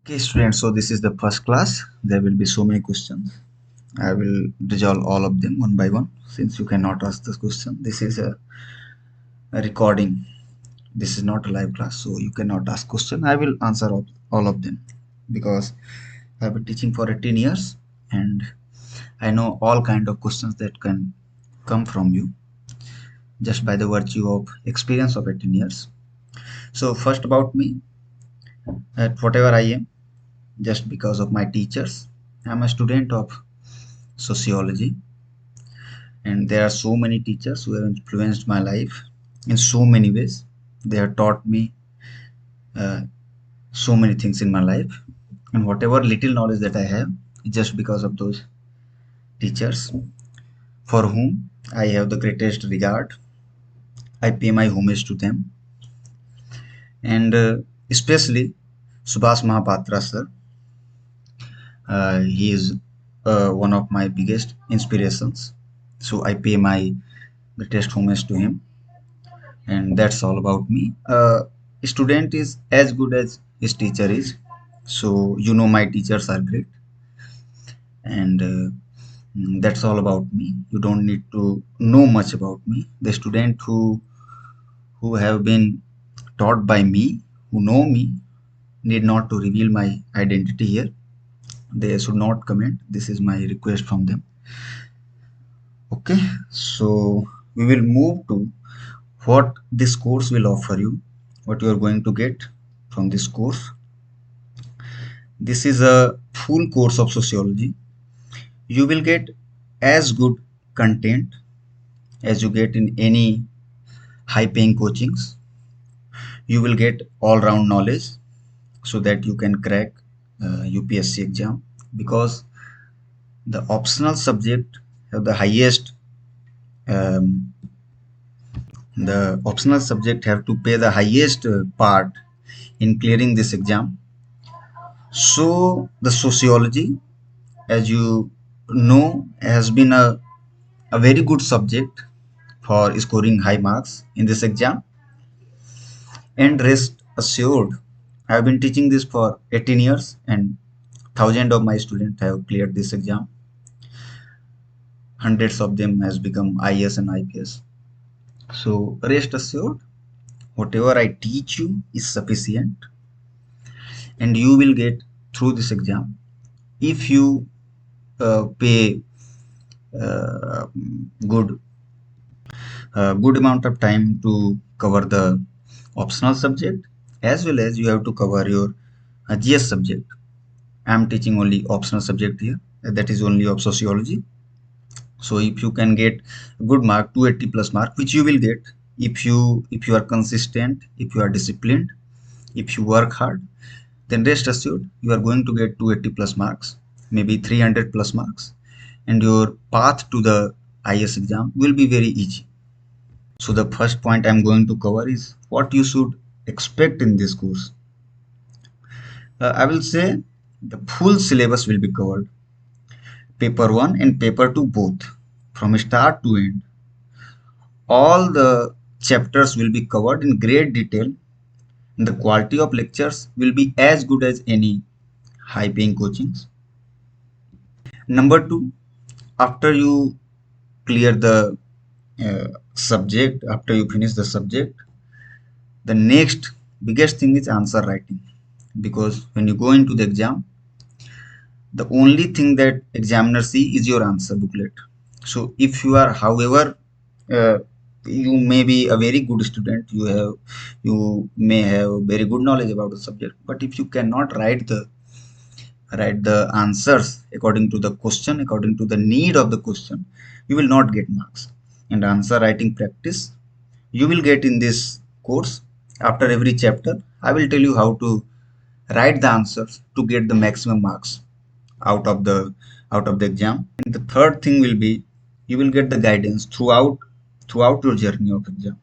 Okay, students, so this is the first class. There will be so many questions. I will resolve all of them one by one since you cannot ask this question. This is a recording. This is not a live class, so you cannot ask question. I will answer all of them because I've been teaching for 18 years and I know all kind of questions that can come from you just by the virtue of experience of 18 years. So first about me, at whatever I am, just because of my teachers, I'm a student of sociology, and there are so many teachers who have influenced my life in so many ways. They have taught me uh, so many things in my life, and whatever little knowledge that I have is just because of those teachers for whom I have the greatest regard. I pay my homage to them, and especially Subhas Mahapatra sir. He is one of my biggest inspirations, so I pay my greatest homage to him. And that's all about me. A student is as good as his teacher is, so you know my teachers are great, and that's all about me. You don't need to know much about me. The student who have been taught by me, who know me, need not to reveal my identity here. They should not comment. This is my request from them. Okay, so we will move to what this course will offer you, what you are going to get from this course. This is a full course of sociology. You will get as good content as you get in any high paying coachings. You will get all round knowledge so that you can crack UPSC exam, because the optional subject have um, the optional subject have to pay the highest part in clearing this exam. So the sociology, as you know, has been a very good subject for scoring high marks in this exam. And rest assured, I have been teaching this for 18 years and thousands of my students have cleared this exam. Hundreds of them has become IAS and IPS. So rest assured, whatever I teach you is sufficient, and you will get through this exam if you pay uh, good good amount of time to cover the optional subject, as well as you have to cover your GS subject. I am teaching only optional subject here, that is only of sociology. So if you can get good mark, 280 plus mark, which you will get if you are consistent, if you are disciplined, if you work hard, then rest assured you are going to get 280 plus marks, maybe 300 plus marks, and your path to the IS exam will be very easy. So the first point I'm going to cover is what you should expect in this course. I will say the full syllabus will be covered, paper 1 and paper 2 both, from start to end. All the chapters will be covered in great detail, and the quality of lectures will be as good as any high paying coachings. Number 2, after you clear the subject, after you finish the subject, the next biggest thing is answer writing, because when you go into the exam, the only thing that examiner see is your answer booklet. So if you are, however, uh, you may be a very good student, you may have very good knowledge about the subject, but if you cannot write the answers according to the question, according to the need of the question, you will not get marks. And answer writing practice you will get in this course. After every chapter I will tell you how to write the answers to get the maximum marks out of the exam. And the third thing will be, you will get the guidance throughout your journey of exam.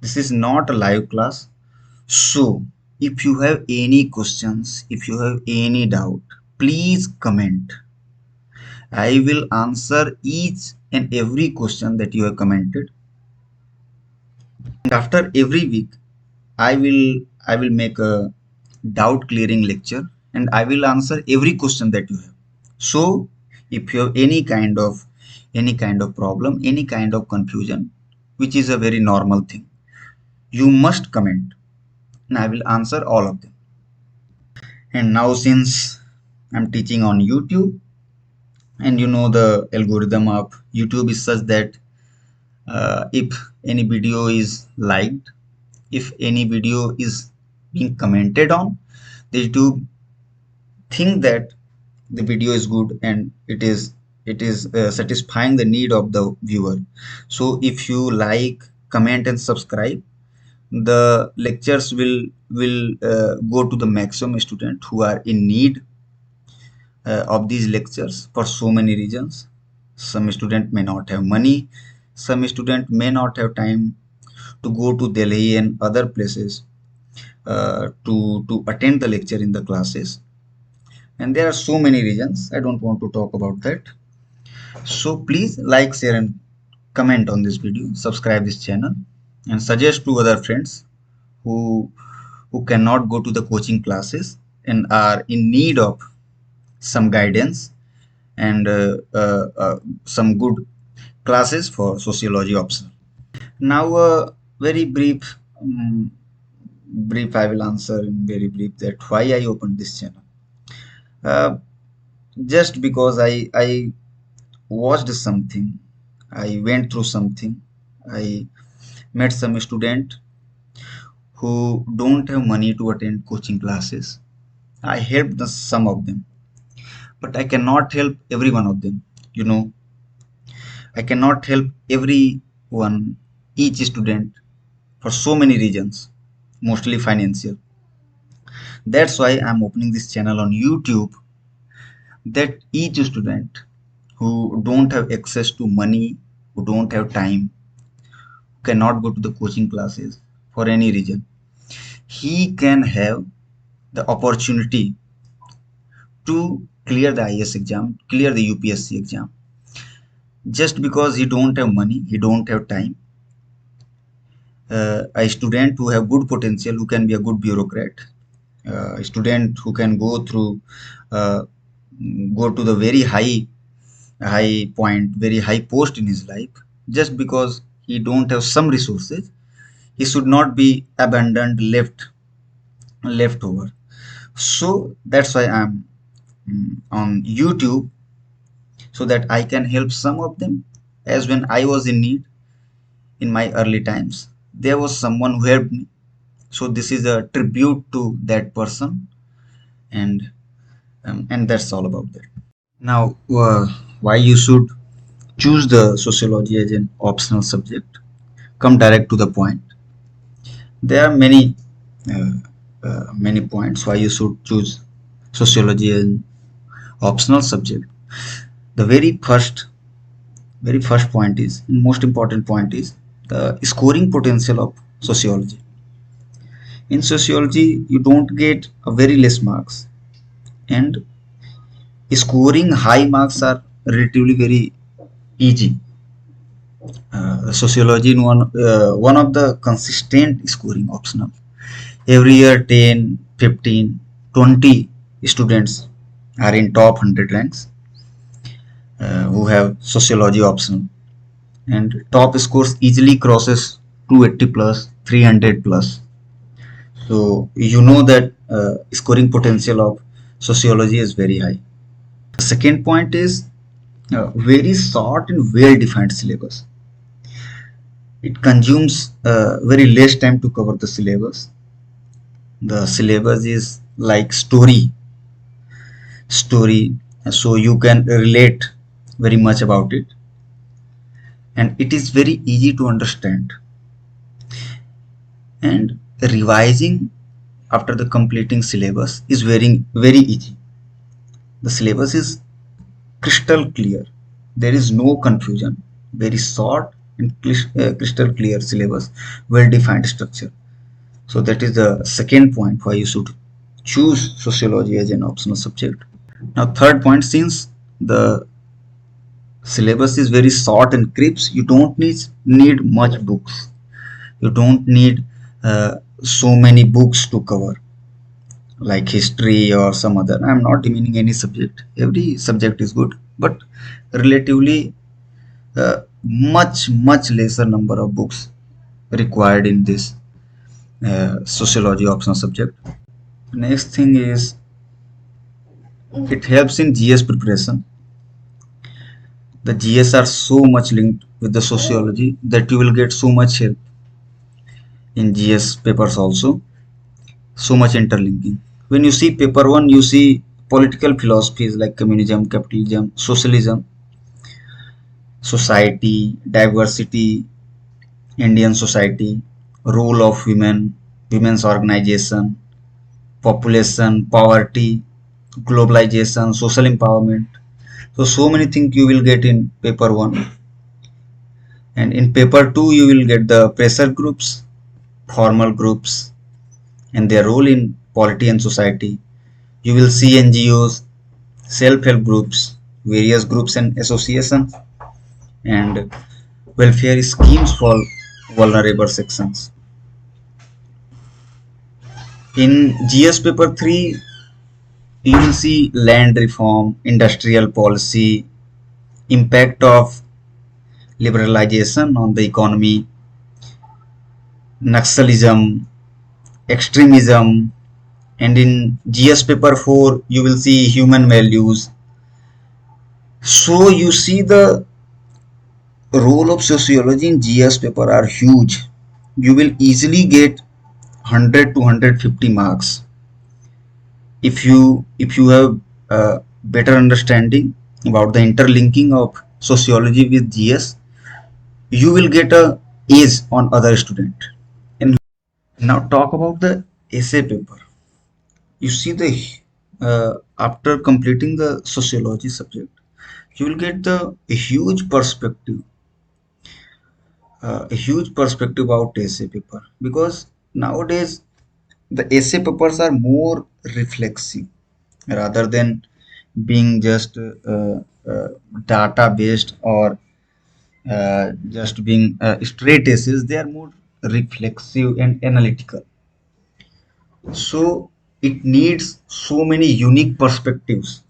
This is not a live class, so if you have any questions, if you have any doubt, please comment. I will answer each and every question that you have commented. And after every week, I will make a doubt clearing lecture, and I will answer every question that you have. So if you have any kind of problem, any kind of confusion, which is a very normal thing, you must comment and I will answer all of them. And now since I'm teaching on YouTube, and the algorithm of YouTube is such that if any video is liked, if any video is being commented on, the YouTube think that the video is good and it is satisfying the need of the viewer. So if you like, comment and subscribe, the lectures will go to the maximum student who are in need of these lectures for so many reasons. Some student may not have money, some student may not have time to go to Delhi and other places to attend the lecture in the classes, and there are so many reasons. I don't want to talk about that. So please like, share and comment on this video, subscribe this channel, and suggest to other friends who cannot go to the coaching classes and are in need of some guidance and some good classes for sociology optional. Now, very brief. I will answer in very brief that why I opened this channel. Uh, just because I watched something, I went through something, I met some student who don't have money to attend coaching classes. I helped some of them, but I cannot help every one of them. You know, I cannot help everyone, each student, for so many reasons, mostly financial. That's why I'm opening this channel on YouTube, that each student who don't have access to money, who don't have time, cannot go to the coaching classes for any reason, he can have the opportunity to clear the IS exam, clear the UPSC exam. Just because he don't have money, he don't have time, a student who have good potential, who can be a good bureaucrat, a student who can uh, go to the very high point, very high post in his life, just because he don't have some resources, he should not be abandoned, left over. So that's why I'm on YouTube, so that I can help some of them. As when I was in need in my early times, there was someone who helped me. So this is a tribute to that person, and that's all about that. Now, why you should choose the sociology as an optional subject? Come direct to the point. There are uh, many points why you should choose sociology as an optional subject. The very first point is, most important point is the scoring potential of sociology. In sociology, you don't get a very less marks, and scoring high marks are relatively very easy. Sociology in one of the consistent scoring optional. Every year 10, 15, 20 students are in top 100 ranks who have sociology optional, and top scores easily crosses 280 plus, 300 plus. So you know that scoring potential of sociology is very high. The second point is very short and well defined syllabus. It consumes very less time to cover the syllabus. The syllabus is like story, so you can relate very much about it, and it is very easy to understand. And revising after the completing syllabus is very easy. The syllabus is crystal clear. There is no confusion. Very short and crystal clear syllabus, well defined structure. So that is the second point why you should choose sociology as an optional subject. Now, third point, since the syllabus is very short and crisp, you don't need much books. You don't need so many books to cover. like history or some other. I'm not demeaning any subject. Every subject is good, but relatively much lesser number of books required in this sociology optional subject. Next thing is it helps in GS preparation. The GS are so much linked with the sociology that you will get so much help in GS papers also. So much interlinking. When you see paper one, you see political philosophies like communism, capitalism, socialism, society, diversity, Indian society, role of women, women's organization, population, poverty, globalization, social empowerment. So many things you will get in paper one. And in paper two, you will get the pressure groups, formal groups, and their role in polity and society. You will see NGOs, self-help groups, various groups and associations, and welfare schemes for vulnerable sections. In GS paper 3, you will see land reform, industrial policy, impact of liberalization on the economy, Naxalism, extremism, and in GS paper 4, you will see human values. So you see the role of sociology in GS paper are huge. You will easily get 100 to 150 marks if you have a better understanding about the interlinking of sociology with GS. You will get a edge on other student. And now talk about the essay paper. You see the after completing the sociology subject, you will get the a huge perspective about essay paper, because nowadays the essay papers are more reflexive rather than being just data based or just being straight essays. They are more reflexive and analytical, so it needs so many unique perspectives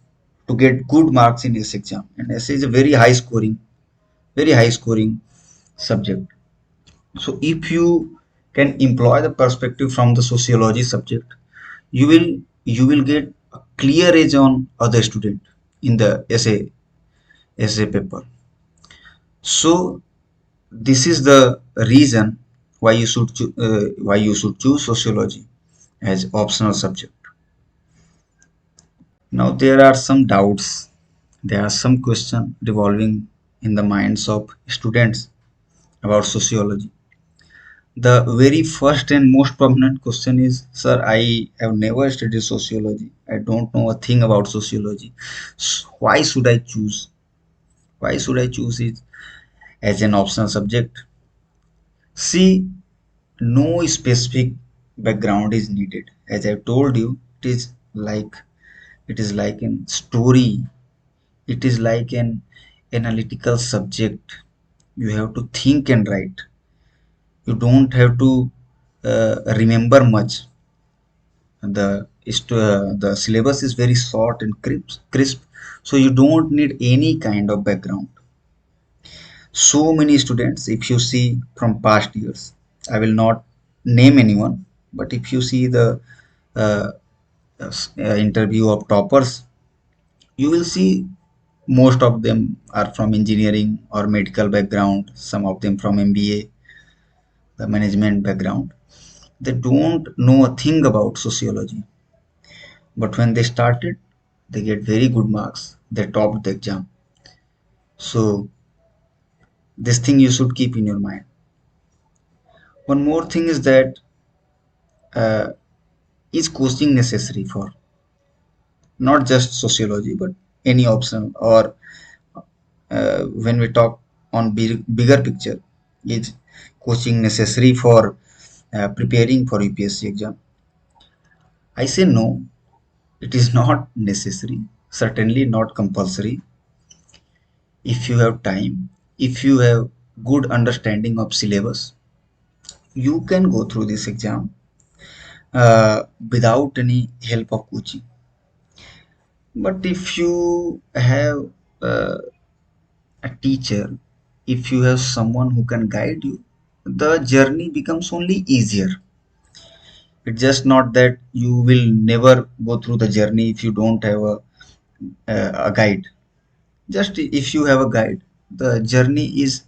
to get good marks in this exam. And essay is a very high scoring subject. So if you can employ the perspective from the sociology subject, you will get a clear edge on other student in the essay paper. So this is the reason why you should choose sociology as optional subject. Now there are some doubts. There are some questions revolving in the minds of students about sociology. The very first and most prominent question is, sir, I have never studied sociology. I don't know a thing about sociology. Why should I choose? Why should I choose it as an optional subject? See, no specific background is needed. As I told you, it is like a story. It is like an analytical subject. You have to think and write. You don't have to remember much. The syllabus is very short and crisp, so you don't need any kind of background. So many students, if you see from past years, I will not name anyone, but if you see the uh, interview of toppers, you will see most of them are from engineering or medical background, some of them from MBA, the management background. They don't know a thing about sociology, but when they started, they get very good marks. They topped the exam. So this thing you should keep in your mind. One more thing is that uh, is coaching necessary for not just sociology but any option, or when we talk on bigger picture, is coaching necessary for preparing for UPSC exam? I say no, it is not necessary, certainly not compulsory. If you have time, if you have good understanding of syllabus, you can go through this exam. without any help of coaching. But if you have uh, a teacher, if you have someone who can guide you, the journey becomes only easier. It's just not that you will never go through the journey if you don't have a guide. Just if you have a guide, the journey is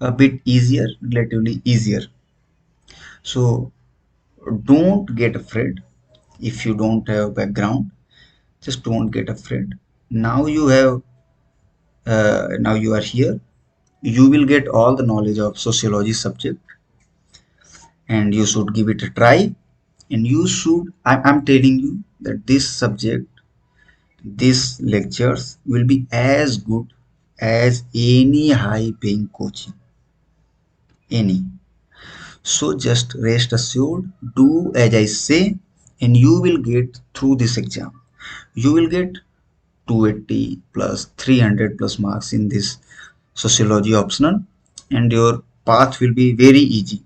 a bit easier, relatively easier. So don't get afraid if you don't have background. Just don't get afraid. Now you have, now you are here. You will get all the knowledge of sociology subject, and you should give it a try. And you should, I'm telling you that this subject, these lectures will be as good as any high paying coaching, any. So just rest assured, do as I say, and you will get through this exam. You will get 280 plus 300 plus marks in this sociology optional, and your path will be very easy.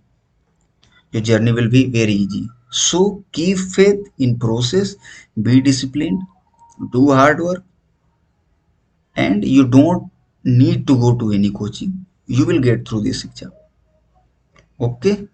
Your journey will be very easy. So keep faith in process, be disciplined, do hard work, and you don't need to go to any coaching. You will get through this exam. Okay.